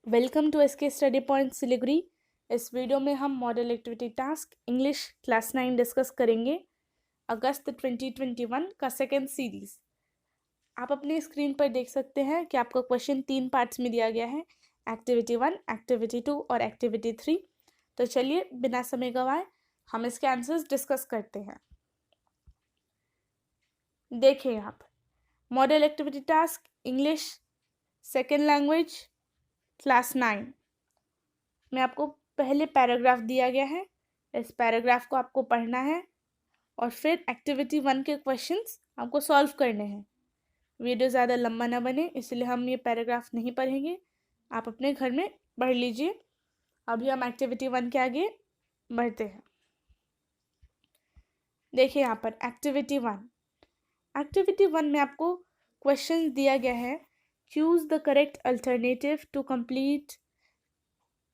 Welcome to SK study point Siliguri. इस video में हम model activity task English class 9 discuss करेंगे। अगस्त 2021 का सेकेंड सीरीज। आप अपनी स्क्रीन पर देख सकते हैं कि आपका क्वेश्चन 3 पार्ट्स में दिया गया है, एक्टिविटी 1, एक्टिविटी 2 और एक्टिविटी 3। तो चलिए बिना समय गवाए हम इसके आंसर्स डिस्कस करते हैं। देखिए यहाँ पर model activity task English second language class 9 में आपको पहले पैराग्राफ दिया गया है। इस पैराग्राफ को आपको पढ़ना है और फिर एक्टिविटी 1 के क्वेश्चंस आपको सॉल्व करने हैं। वीडियो ज़्यादा लंबा ना बने इसलिए हम ये पैराग्राफ नहीं पढ़ेंगे, आप अपने घर में पढ़ लीजिए। अभी हम एक्टिविटी 1 के आगे बढ़ते हैं। देखिए यहाँ पर एक्टिविटी 1 में आपको क्वेश्चन दिया गया है। Choose the correct alternative to complete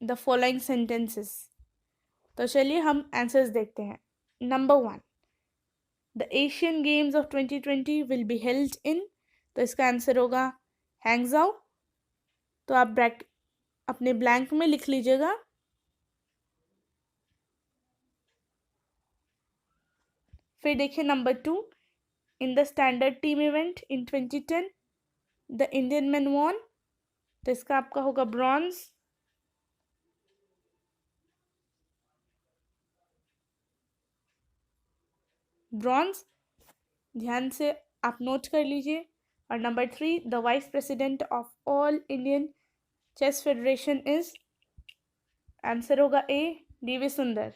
the following sentences. तो चलिए हम आंसर्स देखते हैं। Number 1, the Asian Games of 2020 will be held in. तो इसका आंसर होगा हैंगजाओ। तो आप अपने ब्लैंक में लिख लीजिएगा। फिर देखिए number 2, in the standard team event in 2010 the Indian man won. तो इसका आपका होगा ब्रॉन्ज। ध्यान से आप नोट कर लीजिए। और number 3, the vice president of all Indian chess federation is. Answer होगा ए, डी.वी. सुंदर।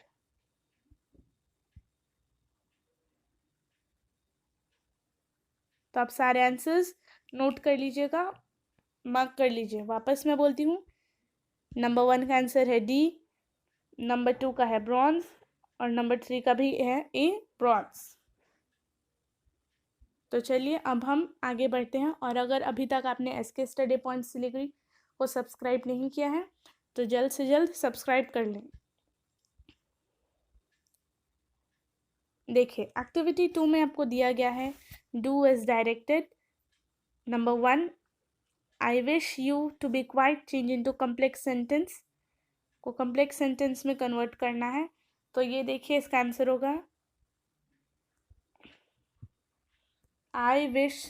तो आप सारे आंसर्स नोट कर लीजिएगा, मार्क कर लीजिए। वापस मैं बोलती हूँ, नंबर 1 का आंसर है डी, नंबर 2 का है ब्रॉन्ज और नंबर 3 का भी है ए, ब्रॉन्ज। तो चलिए अब हम आगे बढ़ते हैं। और अगर अभी तक आपने एसके स्टडी पॉइंट सिलीगुड़ी को सब्सक्राइब नहीं किया है तो जल्द से जल्द सब्सक्राइब कर लें। देखिए एक्टिविटी 2 में आपको दिया गया है do as directed. Number 1, I wish you to be quiet change into complex sentence को कॉम्प्लेक्स सेंटेंस में कन्वर्ट करना है। तो ये देखिए इसका आंसर होगा I wish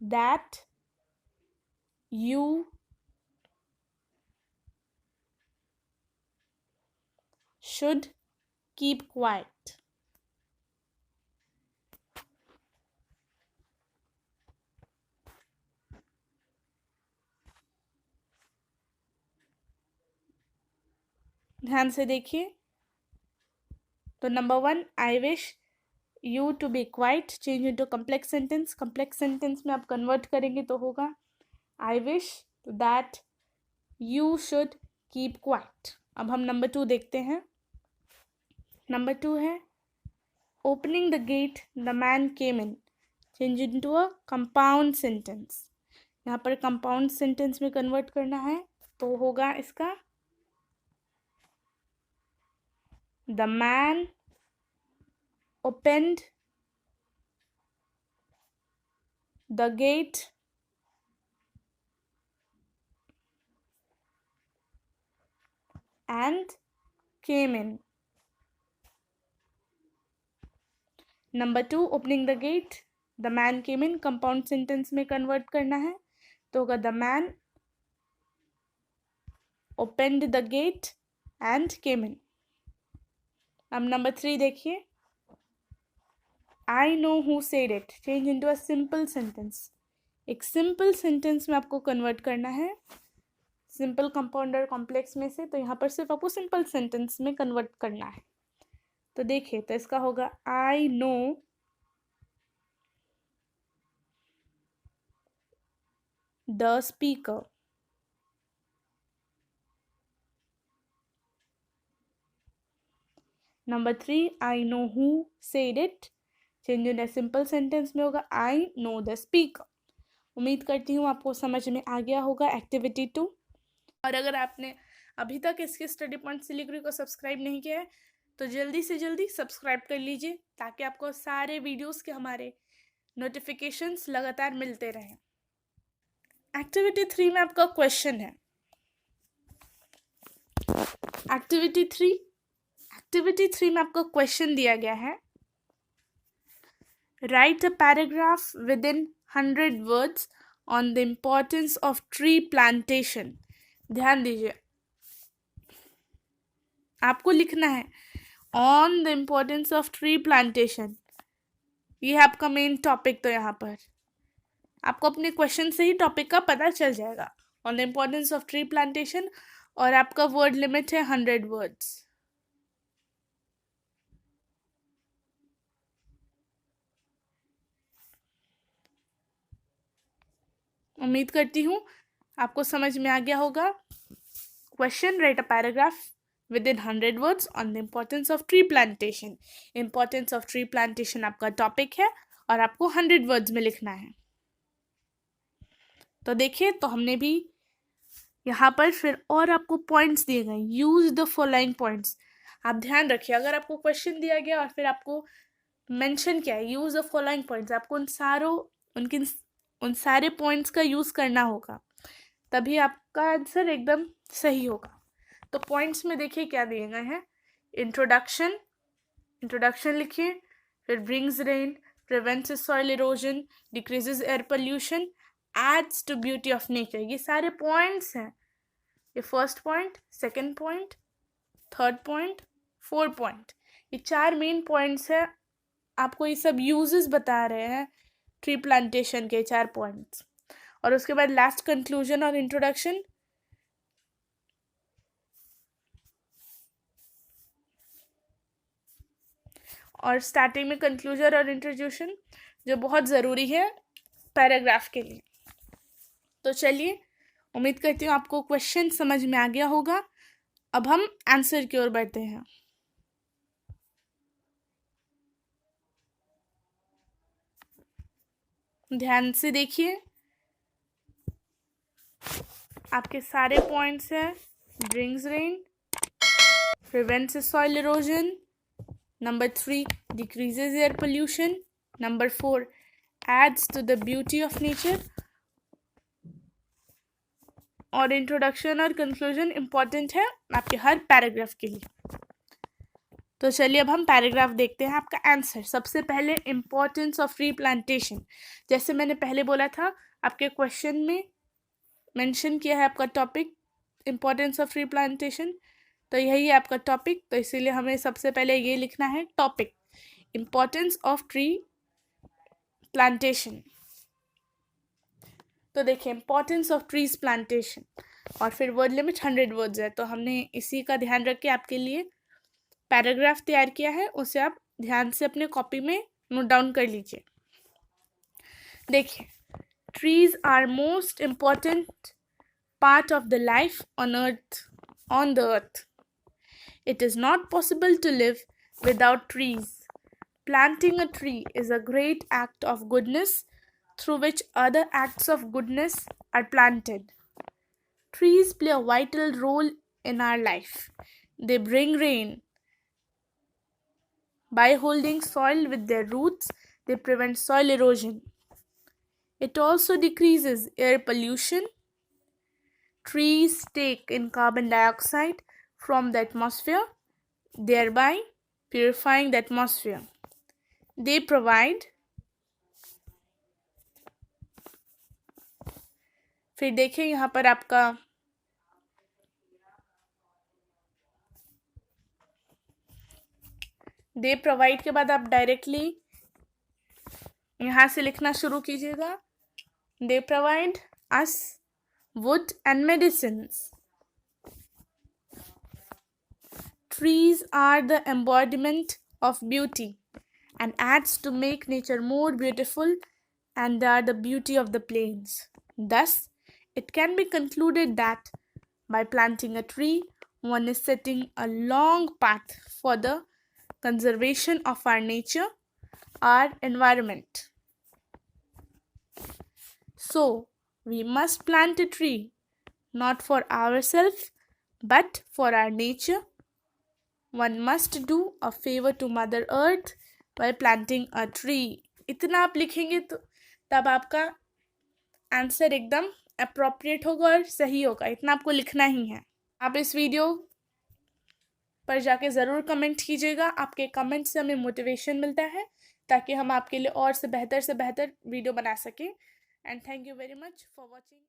that you should keep quiet. ध्यान से देखिए। तो number 1, I wish you to be quiet change into complex sentence. Complex sentence में आप कन्वर्ट करेंगे तो होगा I wish that you should keep quite. अब हम नंबर 2 देखते हैं। नंबर 2 है opening the gate the man came in. Change into a compound sentence. यहाँ पर कंपाउंड सेंटेंस में कन्वर्ट करना है तो होगा इसका the man opened the gate and came in. Number 2, opening the gate the man came in compound sentence में convert करना है तो होगा the man opened the gate and came in. अब नंबर 3 देखिए, I know who said it change into a simple sentence. एक simple sentence में आपको कन्वर्ट करना है सिंपल, कंपाउंडर, कॉम्प्लेक्स में से। तो यहाँ पर सिर्फ आपको सिंपल सेंटेंस में कन्वर्ट करना है। तो देखिए तो इसका होगा I know the speaker. Number 3, I know who said it change in simple sentence में होगा आई नो द स्पीकर। उम्मीद करती हूँ आपको समझ में आ गया होगा एक्टिविटी 2। और अगर आपने अभी तक इसके स्टडी पॉइंट सिलीगुड़ी को सब्सक्राइब नहीं किया है तो जल्दी से जल्दी सब्सक्राइब कर लीजिए ताकि आपको सारे वीडियोस के हमारे नोटिफिकेशंस लगातार मिलते रहें। एक्टिविटी 3 में आपका क्वेश्चन है। एक्टिविटी 3 में आपका क्वेश्चन दिया गया है, right a paragraph with in 100 words on the importance of tree plantation. ध्यान दीजिए, आपको लिखना है on the importance of tree plantation, ये है आपका मेन टॉपिक। तो यहाँ पर आपको अपने क्वेश्चन से ही टॉपिक का पता चल जाएगा, on the importance of tree plantation, और आपका वर्ड लिमिट है 100 वर्ड्स। उम्मीद करती हूँ आपको समझ में आ गया होगा। Question, right a paragraph with in 100 words on the importance of tree plantation. Importance of tree plantation आपका टॉपिक है और आपको 100 वर्ड्स में लिखना है। तो देखिए, तो हमने भी यहाँ पर फिर और आपको पॉइंट्स दिए गए, यूज द फॉलोइंग पॉइंट्स। आप ध्यान रखिए, अगर आपको क्वेश्चन दिया गया और फिर आपको मेंशन किया है यूज द फॉलोइंग पॉइंट्स, आपको उन सारे पॉइंट्स का यूज करना होगा, तभी आपका आंसर एकदम सही होगा। तो पॉइंट्स में देखिए क्या दिए गए हैं। इंट्रोडक्शन लिखिए, फिर brings rain, prevents soil erosion, decreases air pollution, aids to beauty of nature. ये सारे पॉइंट्स हैं। ये first point, second point, third point, fourth point, ये 4 मेन पॉइंट्स हैं। आपको ये सब यूजेस बता रहे हैं ट्री प्लांटेशन के 4 पॉइंट्स। और उसके बाद लास्ट कंक्लूजन और इंट्रोडक्शन। और स्टार्टिंग में कंक्लूजन और इंट्रोड्यूशन, जो बहुत ज़रूरी है पैराग्राफ के लिए। तो चलिए, उम्मीद करती हूँ आपको क्वेश्चन समझ में आ गया होगा। अब हम आंसर की ओर बढ़ते हैं। ध्यान से देखिए, आपके सारे पॉइंट्स हैं। Brings rain, prevents soil erosion, number 3 decreases air pollution, number 4 aids to the beauty of nature, और इंट्रोडक्शन और कंक्लूजन इम्पॉर्टेंट है आपके हर पैराग्राफ के लिए। तो चलिए अब हम पैराग्राफ देखते हैं। आपका आंसर, सबसे पहले इम्पोर्टेंस ऑफ ट्री प्लांटेशन। जैसे मैंने पहले बोला था, आपके क्वेश्चन में मेंशन किया है आपका topic importance of tree plantation, तो यही है आपका टॉपिक। तो इसीलिए हमें सबसे पहले ये लिखना है topic, importance of tree plantation. तो देखिए, इम्पोर्टेंस ऑफ ट्रीज प्लांटेशन, और फिर वर्ड लिमिट 100 वर्ड्स है। तो हमने इसी का ध्यान रख के आपके लिए पैराग्राफ तैयार किया है, उसे आप ध्यान से अपने कॉपी में नोट डाउन कर लीजिए। देखिए, trees are most important part of the life on the earth. It is not possible to live without trees. Planting a tree is a great act of goodness through which other acts of goodness are planted. Trees play a vital role in our life. They bring rain. By holding soil with their roots, they prevent soil erosion. It also decreases air pollution. Trees take in carbon dioxide from the atmosphere, thereby purifying the atmosphere. They provide, फिर देखिए यहाँ पर आपका they provide के बाद आप directly यहाँ से लिखना शुरू कीजिएगा। They provide us wood and medicines. Trees are the embodiment of beauty and adds to make nature more beautiful, and they are the beauty of the plains. Thus, it can be concluded that by planting a tree, one is setting a long path for the conservation of our nature, our environment. So, we must plant a tree, not for ourselves, but for our nature. One must do a favor to Mother Earth by planting a tree. इतना आप लिखेंगे तो तब आपका answer एकदम appropriate होगा और सही होगा, इतना आपको लिखना ही है। आप इस वीडियो पर जाके ज़रूर कमेंट कीजिएगा, आपके कमेंट से हमें मोटिवेशन मिलता है ताकि हम आपके लिए और से बेहतर वीडियो बना सकें। And thank you very much for watching.